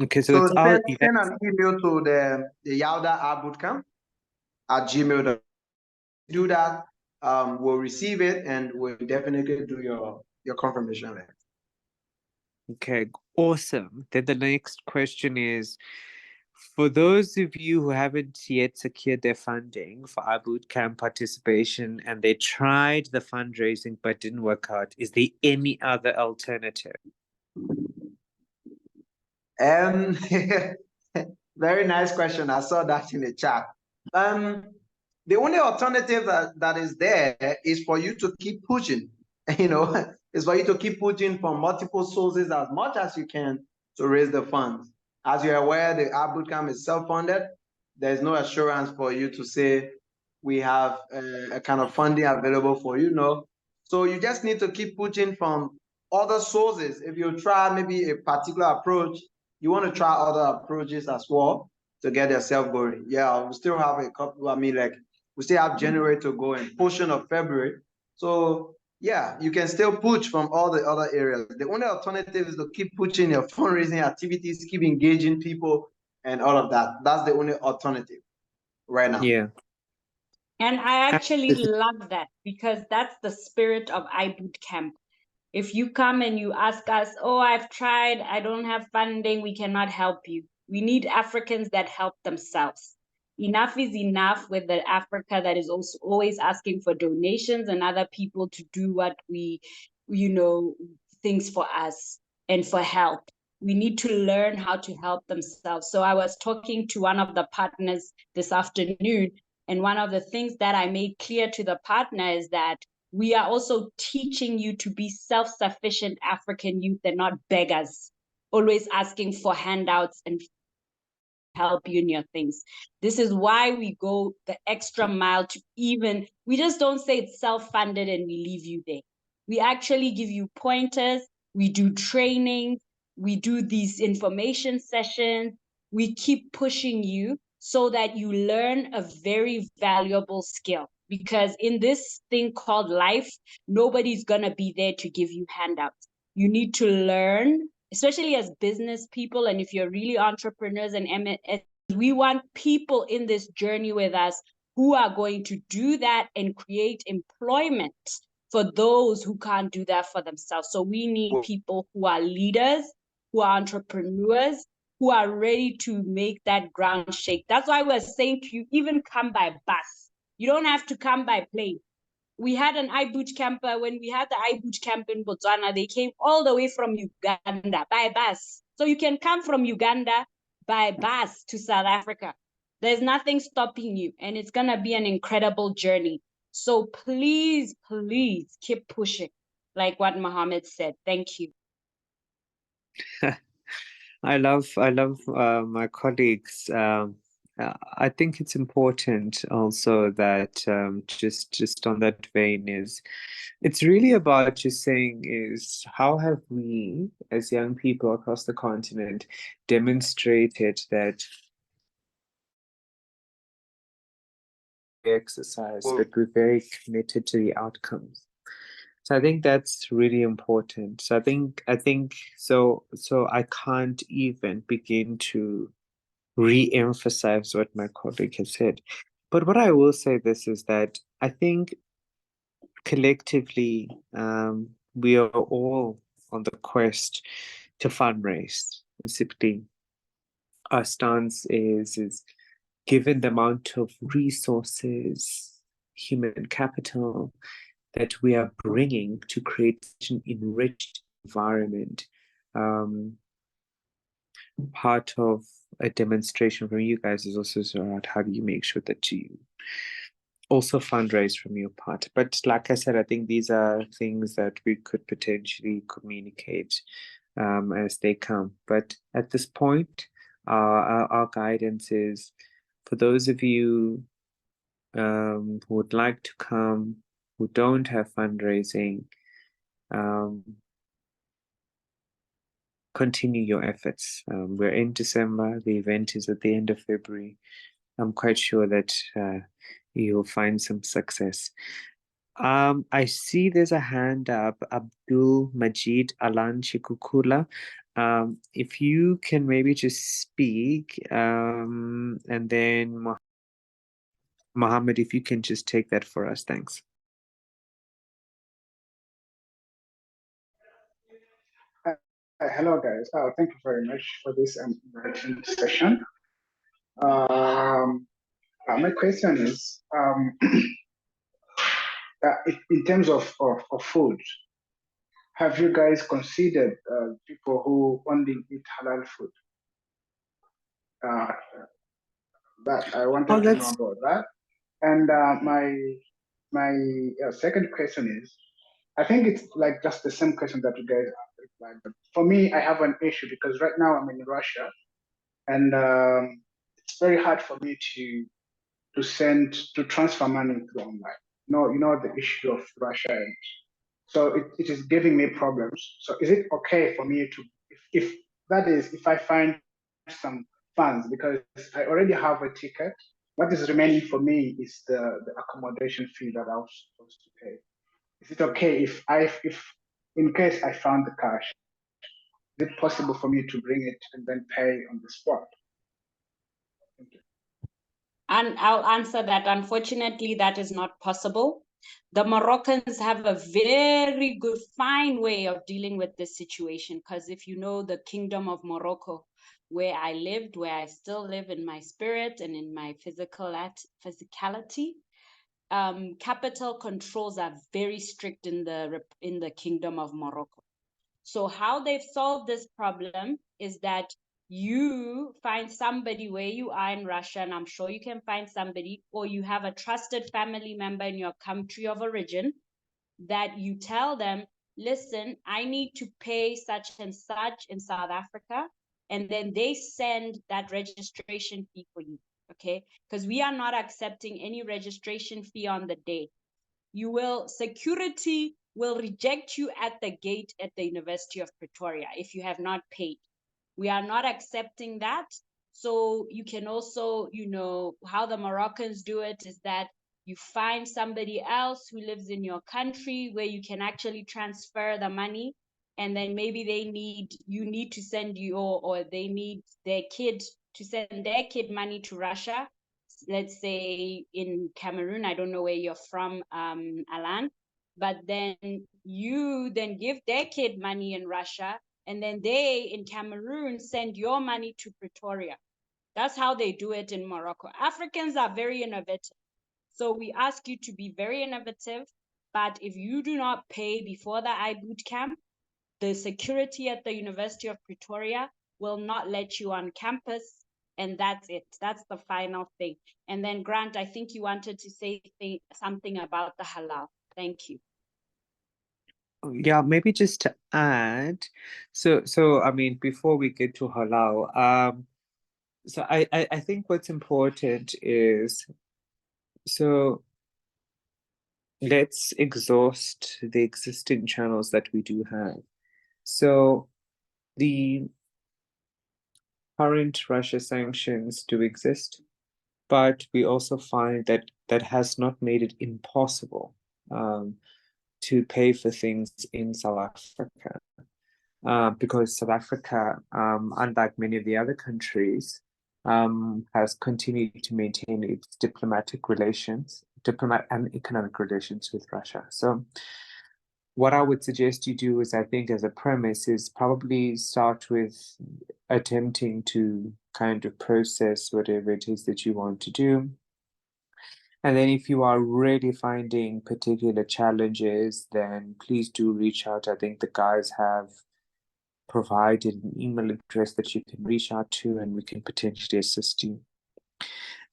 S2: Okay, so it's our
S1: send an email to the YALDA Bootcamp at gmail.com. Do that, we'll receive it, and we'll definitely do your confirmation letter.
S2: Okay, awesome. Then the next question is, for those of you who haven't yet secured their funding for our bootcamp participation and they tried the fundraising but didn't work out, is there any other alternative?
S1: Very nice question. I saw that in the chat. The only alternative that is there is for you to keep pushing. Is for you to keep pushing from multiple sources as much as you can to raise the funds. As you're aware, the bootcamp is self-funded. There's no assurance for you to say we have a kind of funding available for you. No. So you just need to keep pushing from other sources. If you try maybe a particular approach, you want to try other approaches as well to get yourself going. Yeah, we still have a couple. We still have January to go and portion of February. So yeah, you can still push from all the other areas. The only alternative is to keep pushing your fundraising activities, keep engaging people, and all of that. That's the only alternative right now.
S2: Yeah.
S3: And I actually love that, because that's the spirit of iBootcamp. If you come and you ask us, oh, I've tried, I don't have funding, we cannot help you. We need Africans that help themselves. Enough is enough with the Africa that is also always asking for donations and other people to do what we, things for us and for help. We need to learn how to help themselves. So I was talking to one of the partners this afternoon, and one of the things that I made clear to the partner is that we are also teaching you to be self-sufficient African youth and not beggars, always asking for handouts and help you in your things. This is why we go the extra mile to we just don't say it's self-funded and we leave you there. We actually give you pointers, we do training, we do these information sessions, we keep pushing you so that you learn a very valuable skill. Because in this thing called life, nobody's gonna be there to give you handouts. You need to learn, especially as business people, and if you're really entrepreneurs and MS, we want people in this journey with us who are going to do that and create employment for those who can't do that for themselves. So we need people who are leaders, who are entrepreneurs, who are ready to make that ground shake. That's why we're saying to you, even come by bus. You don't have to come by plane. We had an iBootcamper, when we had the iBootcamp in Botswana, they came all the way from Uganda by bus. So you can come from Uganda by bus to South Africa. There's nothing stopping you, and it's gonna be an incredible journey. So please, please keep pushing. like what Mohammed said. Thank you.
S2: I love my colleagues. I think it's important also that just on that vein is it's really about just saying is how have we as young people across the continent demonstrated that exercise, but we're very committed to the outcomes. So I think that's really important. So I think so I can't even begin to re-emphasize what my colleague has said. But what I will say this is that I think collectively we are all on the quest to fundraise. Simply our stance is given the amount of resources, human capital that we are bringing to create such an enriched environment. Part of a demonstration from you guys is also around how do you make sure that you also fundraise from your part. But like I said, I think these are things that we could potentially communicate as they come. But at this point, our guidance is for those of you who would like to come, who don't have fundraising, continue your efforts. We're in December. The event is at the end of February. I'm quite sure that you'll find some success. I see there's a hand up, Abdul Majid Alan Chikukula. If you can maybe just speak, and then Mohammed, if you can just take that for us, thanks.
S4: Hello, guys. Thank you very much for this enriching session. My question is, in terms of food, have you guys considered people who only eat halal food? That I wanted to know about that. And my second question is, I think it's like just the same question that you guys replied. But for me, I have an issue because right now I'm in Russia, and it's very hard for me to transfer money through online. You know the issue of Russia, and so it is giving me problems. So is it okay for me to, if that is, if I find some funds, because I already have a ticket, what is remaining for me is the accommodation fee that I was supposed to pay. Is it okay if in case I found the cash, is it possible for me to bring it and then pay on the spot? Thank you.
S3: And I'll answer that. Unfortunately, that is not possible. The Moroccans have a very good, fine way of dealing with this situation. Because if you know the Kingdom of Morocco, where I lived, where I still live in my spirit and in my physicality, capital controls are very strict in the Kingdom of Morocco. So how they've solved this problem is that you find somebody where you are in Russia, and I'm sure you can find somebody, or you have a trusted family member in your country of origin, that you tell them, listen, I need to pay such and such in South Africa, and then they send that registration fee for you, okay? Because we are not accepting any registration fee on the day. Security will reject you at the gate at the University of Pretoria if you have not paid. We are not accepting that. So you can also, how the Moroccans do it is that you find somebody else who lives in your country where you can actually transfer the money, and then maybe you need to send or they need their kid to send their kid money to Russia. Let's say in Cameroon, I don't know where you're from, Alan, but then you then give their kid money in Russia, and then they in Cameroon send your money to Pretoria. That's how they do it in Morocco. Africans are very innovative. So we ask you to be very innovative, but if you do not pay before the iBoot camp, the security at the University of Pretoria will not let you on campus. And that's it. That's the final thing. And then Grant, I think you wanted to say something about the halal. Thank you.
S2: Yeah, maybe just to add, so I mean, before we get to halal, so I think what's important is, so let's exhaust the existing channels that we do have. So the current Russia sanctions do exist, but we also find that that has not made it impossible to pay for things in South Africa. Because South Africa, unlike many of the other countries, has continued to maintain its diplomatic and economic relations with Russia. So what I would suggest you do is, I think as a premise, is probably start with attempting to kind of process whatever it is that you want to do. And then if you are really finding particular challenges, then please do reach out. I think the guys have provided an email address that you can reach out to, and we can potentially assist you.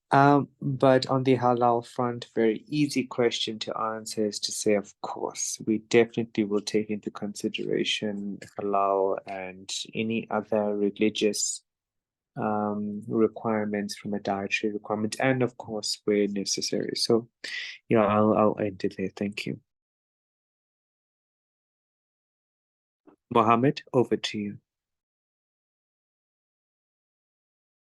S2: But on the halal front, very easy question to answer is to say, of course, we definitely will take into consideration halal and any other religious requirements from a dietary requirement, and of course, where necessary. So, yeah, I'll end it there. Thank you. Mohammed, over to you.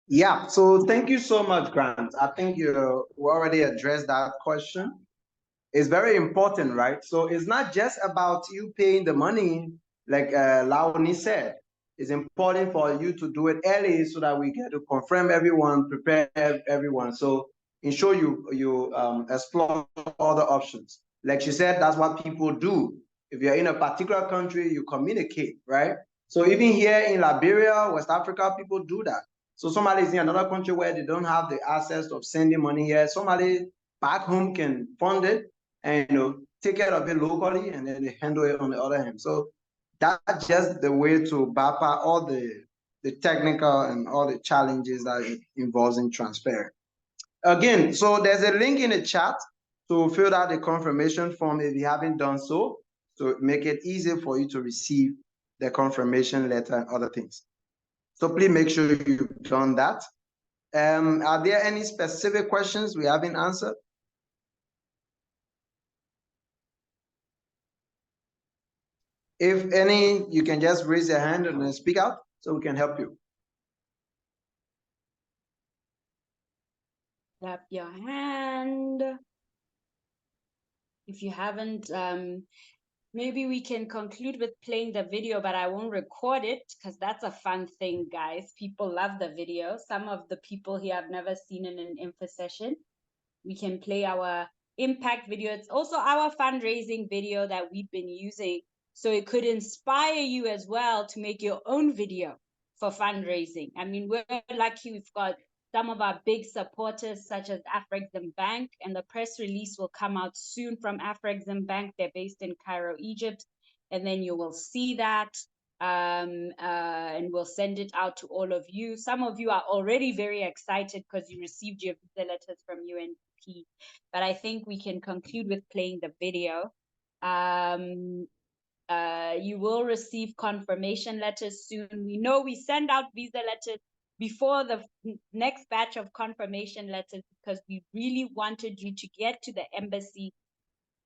S1: Yeah, so thank you so much, Grant. I think you already addressed that question. It's very important, right? So it's not just about you paying the money, like Laoni said. It's important for you to do it early so that we get to confirm everyone, prepare everyone. So ensure you explore other options. Like she said, that's what people do. If you're in a particular country, you communicate, right? So even here in Liberia, West Africa, people do that. So somebody is in another country where they don't have the access of sending money here. Somebody back home can fund it and take care of it locally, and then they handle it on the other hand. So that's just the way to bypass all the technical and all the challenges that it involves in transfer. Again, so there's a link in the chat to fill out the confirmation form if you haven't done so, to make it easy for you to receive the confirmation letter and other things. So please make sure you've done that. Are there any specific questions we haven't answered? If any, you can just raise your hand and then speak out so we can help you.
S3: Clap your hand. If you haven't, maybe we can conclude with playing the video, but I won't record it because that's a fun thing, guys. People love the video. Some of the people here have never seen in an info session. We can play our impact video. It's also our fundraising video that we've been using. So it could inspire you as well to make your own video for fundraising. I mean, we're lucky we've got some of our big supporters, such as Afrexim Bank, and the press release will come out soon from Afrexim Bank. They're based in Cairo, Egypt. And then you will see that. And we'll send it out to all of you. Some of you are already very excited because you received your visa letters from UNDP. But I think we can conclude with playing the video. You will receive confirmation letters soon. We know we send out visa letters before the next batch of confirmation letters because we really wanted you to get to the embassy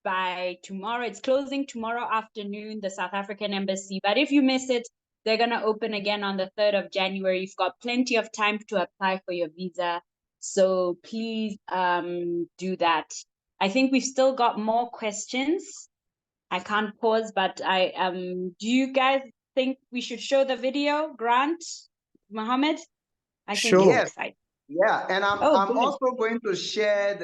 S3: by tomorrow. It's closing tomorrow afternoon, the South African embassy. But if you miss it, they're going to open again on the 3rd of January. You've got plenty of time to apply for your visa. So please do that. I think we've still got more questions. I can't pause, but do you guys think we should show the video, Grant, Mohammed? I think
S2: Sure.
S1: Yes. Yeah, and I'm
S3: good.
S1: also going to share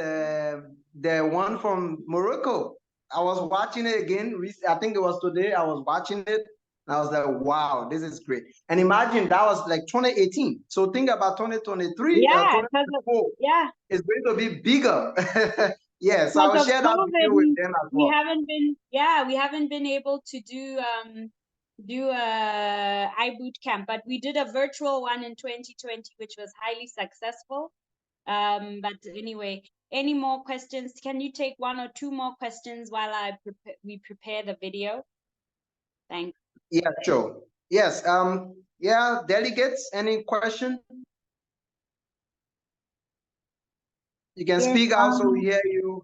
S1: the one from Morocco. I was watching it again. I think it was today. I was watching it, and I was like, "Wow, this is great!" And imagine that was like 2018. So think about 2023,
S3: Yeah,
S1: 2024.
S3: yeah.
S1: It's going to be bigger. Yeah, so I will
S3: Because of
S1: share that video with
S3: COVID,
S1: them as
S3: we
S1: well.
S3: haven't been able to do a iBootcamp, but we did a virtual one in 2020, which was highly successful. But anyway, any more questions? Can you take one or two more questions while we prepare the video? Thanks.
S1: Yeah, sure. Yes. Yeah, delegates, any question? You can
S5: Yes,
S1: speak out so we hear you.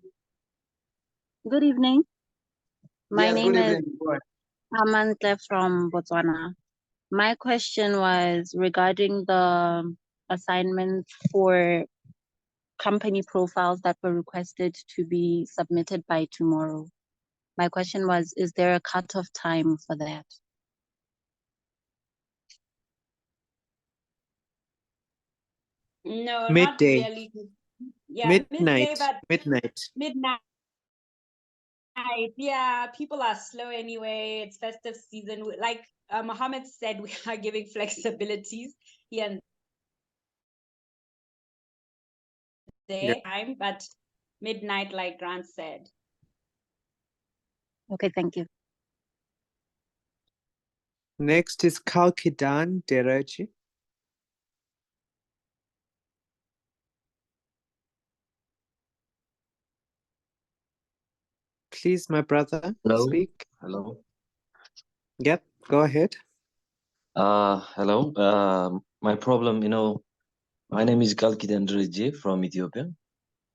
S5: good evening. My
S1: Yes,
S5: name
S1: good
S5: is
S1: evening. Go ahead.
S5: Amantle from Botswana. My question was regarding the assignments for company profiles that were requested to be submitted by tomorrow. My question was, is there a cutoff time for that?
S3: No,
S2: Midday.
S3: not really. Yeah, midday,
S2: Midnight.
S3: but
S2: Midnight.
S3: midnight. Yeah, people are slow anyway. It's festive season. Like Mohammed said, we are giving flexibilities here and there, time, but midnight, like Grant said.
S5: Okay, thank you.
S2: Next is Kalkidan Deraji. Please, my brother,
S6: Hello.
S2: speak.
S6: Hello.
S2: Yep, go ahead.
S6: Hello. My problem, my name is Kalkidan Dreje from Ethiopia,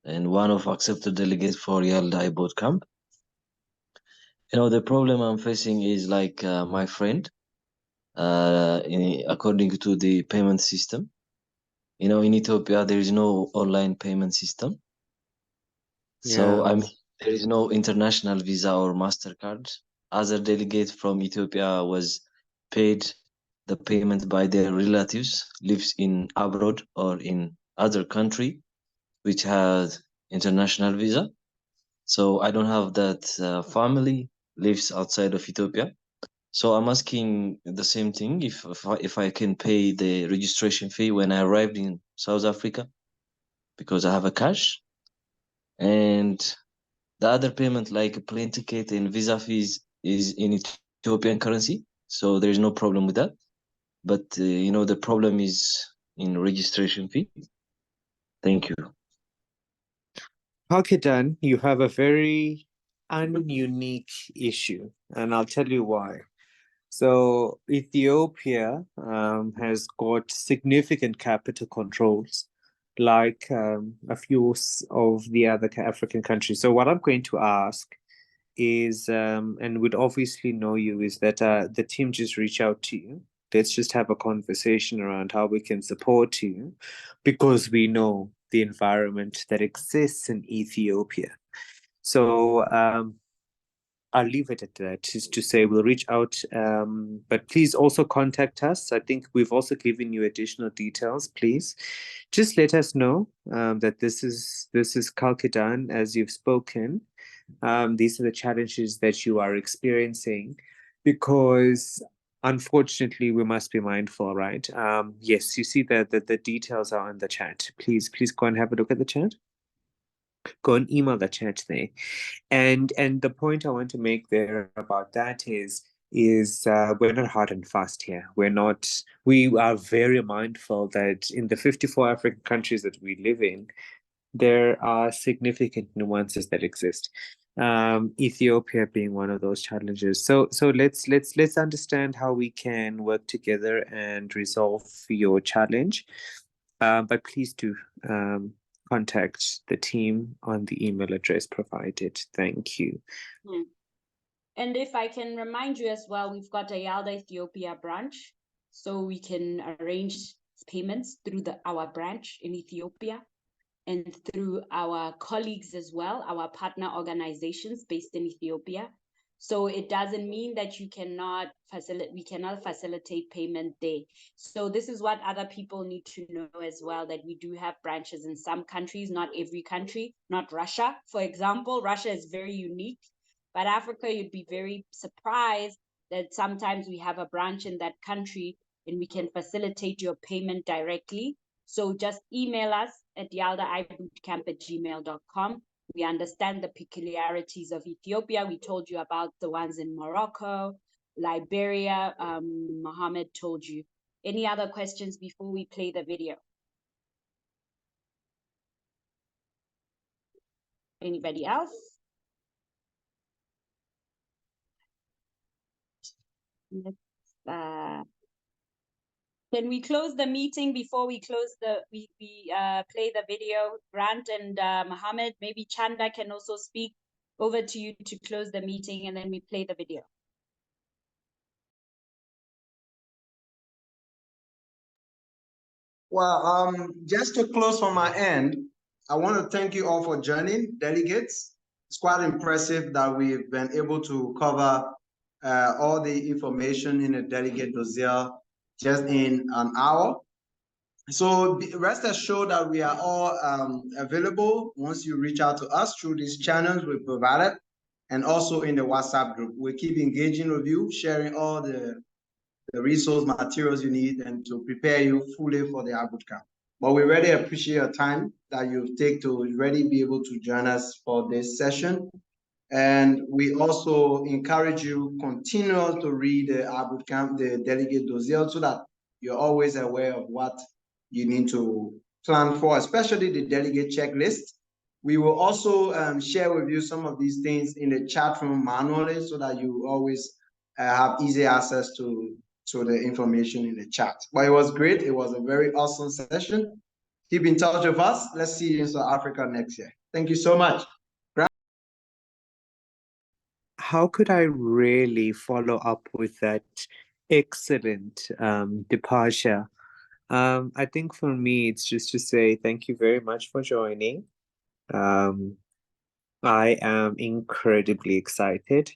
S6: and one of accepted delegates for YALDA boot camp. The problem I'm facing is like my friend, according to the payment system. In Ethiopia, there is no online payment system. So
S2: Yeah.
S6: there is no international Visa or MasterCard. Other delegate from Ethiopia was paid the payment by their relatives, lives in abroad or in other country, which has international visa. So I don't have that family lives outside of Ethiopia. So I'm asking the same thing, if I can pay the registration fee when I arrived in South Africa, because I have a cash. And the other payment, like a plane ticket and visa fees, is in Ethiopian currency, so there is no problem with that. But the problem is in registration fee. Thank you.
S2: Kalkidan, you have a very ununique issue, and I'll tell you why. So Ethiopia has got significant capital controls, like a few of the other African countries. So what I'm going to ask is, and would obviously know you, is that the team just reach out to you. Let's just have a conversation around how we can support you, because we know the environment that exists in Ethiopia. So I'll leave it at that, just to say we'll reach out, but please also contact us. I think we've also given you additional details. Please just let us know that this is Kalkidan, as you've spoken. These are the challenges that you are experiencing, because unfortunately we must be mindful, right? Yes, you see that the details are on the chat. Please go and have a look at the chat. Go and email the chat there. And the point I want to make there about that is we're not hard and fast here. We are very mindful that in the 54 African countries that we live in, there are significant nuances that exist. Ethiopia being one of those challenges. So let's understand how we can work together and resolve your challenge. But please do contact the team on the email address provided. Thank you.
S3: And if I can remind you as well, we've got a YALDA Ethiopia branch, so we can arrange payments through our branch in Ethiopia, and through our colleagues as well, our partner organizations based in Ethiopia. So it doesn't mean that we cannot facilitate payment there. So this is what other people need to know as well, that we do have branches in some countries, not every country, not Russia, for example. Russia is very unique, but Africa, you'd be very surprised that sometimes we have a branch in that country and we can facilitate your payment directly. So just email us at yaldaibootcamp@gmail.com. We understand the peculiarities of Ethiopia. We told you about the ones in Morocco, Liberia. Mohammed told you. Any other questions before we play the video? Anybody else? Let's, can we close the meeting before we close we play the video? Grant and Mohammed, maybe Chanda can also speak. Over to you to close the meeting, and then we play the video.
S1: Well, just to close from my end, I want to thank you all for joining, delegates. It's quite impressive that we've been able to cover all the information in the delegate dossier just in an hour. So rest assured that we are all available once you reach out to us through these channels we provided, and also in the WhatsApp group. We keep engaging with you, sharing all the resource materials you need, and to prepare you fully for the bootcamp. But we really appreciate your time that you take to really be able to join us for this session. And we also encourage you continue to read the bootcamp, the delegate dossier, so that you're always aware of what you need to plan for, especially the delegate checklist. We will also share with you some of these things in the chat room manually, so that you always have easy access to the information in the chat. But it was great. It was a very awesome session. Keep in touch with us. Let's see you in South Africa next year. Thank you so much.
S2: How could I really follow up with that excellent departure? I think for me, it's just to say thank you very much for joining. I am incredibly excited.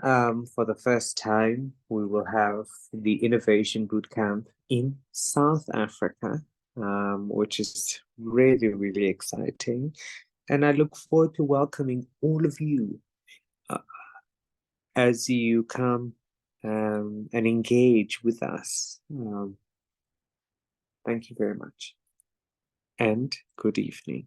S2: For the first time, we will have the Innovation Bootcamp in South Africa, which is really, really exciting. And I look forward to welcoming all of you as you come and engage with us. Thank you very much, and good evening.